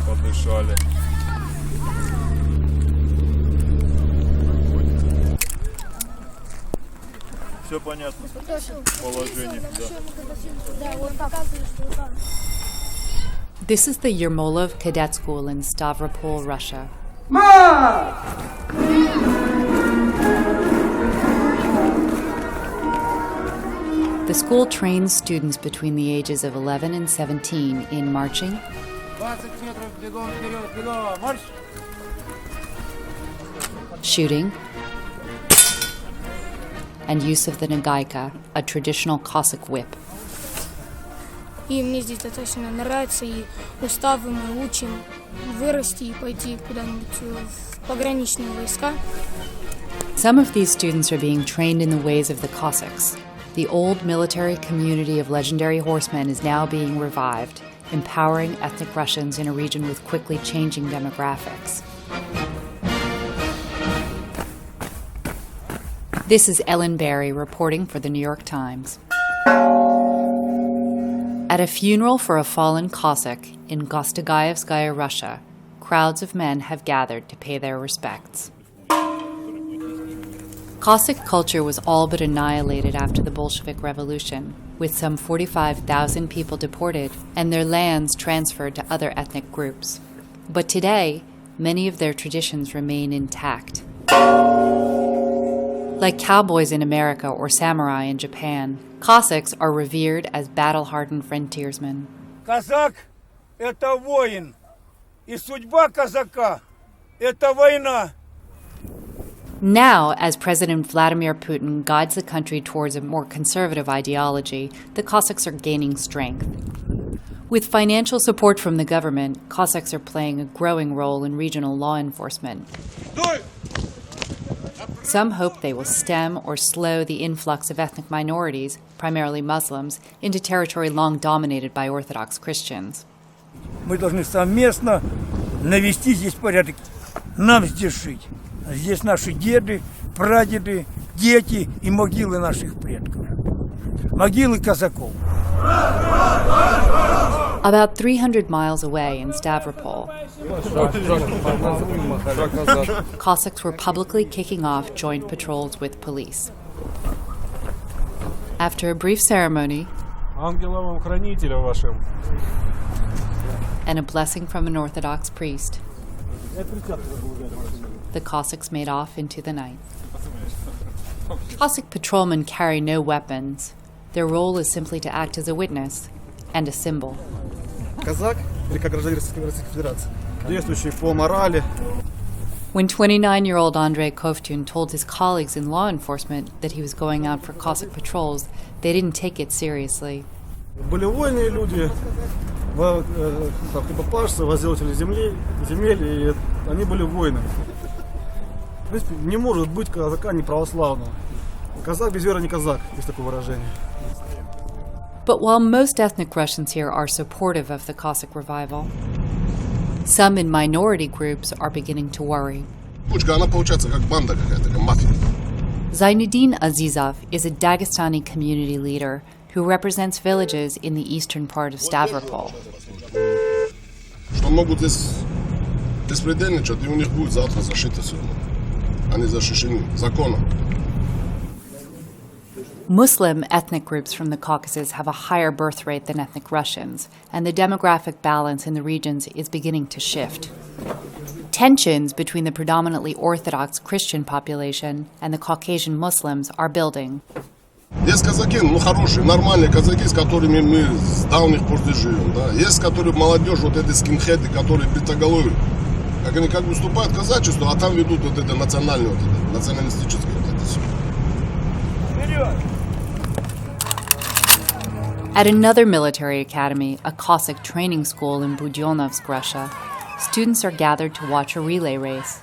Подышали. Все понятно. Положение. This is the Yermolov Cadet School in Stavropol, Russia. The school trains students between the ages of 11 and 17 in marching, shooting, and use of the nagaika, a traditional Cossack whip. И мне здесь достаточно нравится, и уставы мы учим вырасти и пойти куда-нибудь в пограничные войска. Some of these students are being trained in the ways of the Cossacks. The old military community of legendary horsemen is now being revived, empowering ethnic Russians in a region with quickly changing demographics. This is Ellen Barry reporting for the New York Times. At a funeral for a fallen Cossack in Gostagaevskaya, Russia, crowds of men have gathered to pay their respects. Cossack culture was all but annihilated after the Bolshevik Revolution, with some 45,000 people deported and their lands transferred to other ethnic groups. But today, many of their traditions remain intact. Like cowboys in America or samurai in Japan, Cossacks are revered as battle-hardened frontiersmen. Казак – это воин, и судьба казака – это война. Now, as President Vladimir Putin guides the country towards a more conservative ideology, the Cossacks are gaining strength. With financial support from the government, Cossacks are playing a growing role in regional law enforcement. Some hope they will stem or slow the influx of ethnic minorities, primarily Muslims, into territory long dominated by Orthodox Christians. Мы должны совместно навести здесь порядок. Нам здесь жить. Здесь наши деды, прадеды, дети и могилы наших предков. Могилы казаков. About 300 miles away in Stavropol, Cossacks were publicly kicking off joint patrols with police. After a brief ceremony and a blessing from an Orthodox priest, the Cossacks made off into the night. Cossack patrolmen carry no weapons. Their role is simply to act as a witness and a symbol. When 29-year-old Andrei Kovtun told his colleagues in law enforcement that he was going out for Cossack patrols, they didn't take it seriously. Были военные люди, хлебопашцы, возделыватели земель, и они были воинами. В принципе, не может быть казака неправославного. Казак без веры не казак, есть такое выражение. But while most ethnic Russians here are supportive of the Cossack revival, some in minority groups are beginning to worry. Zainuddin Azizov is a Dagestani community leader who represents villages in the eastern part of Stavropol. Что могут здесь беспредельничать, и у них будет завтра защита все равно. Они защищены законом. Muslim ethnic groups from the Caucasus have a higher birth rate than ethnic Russians, and the demographic balance in the regions is beginning to shift. Tensions between the predominantly Orthodox Christian population and the Caucasian Muslims are building. Есть казаки, хорошие, нормальные казаки, с которыми мы с давних пор живем. Да? Есть, которые молодежь, вот эти скинхеды, которые бритоголовые. Как они как выступают казачество, а там ведут вот это национальное, вот это, националистическое вот это все. At another military academy, a Cossack training school in Budyonovsk, Russia, students are gathered to watch a relay race.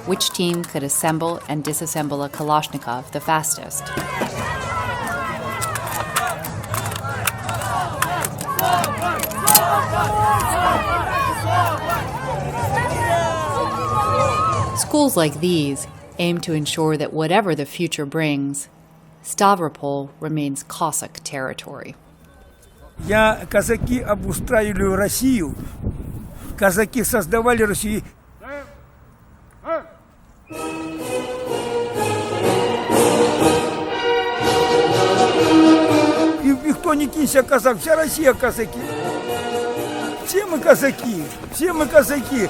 Which team could assemble and disassemble a Kalashnikov the fastest? Schools like these aim to ensure that whatever the future brings, Stavropol remains Cossack territory. Казаки обустраивали Россию, казаки создавали Россию. И никто не кинься казак, вся Россия казаки. Все мы казаки, все мы казаки.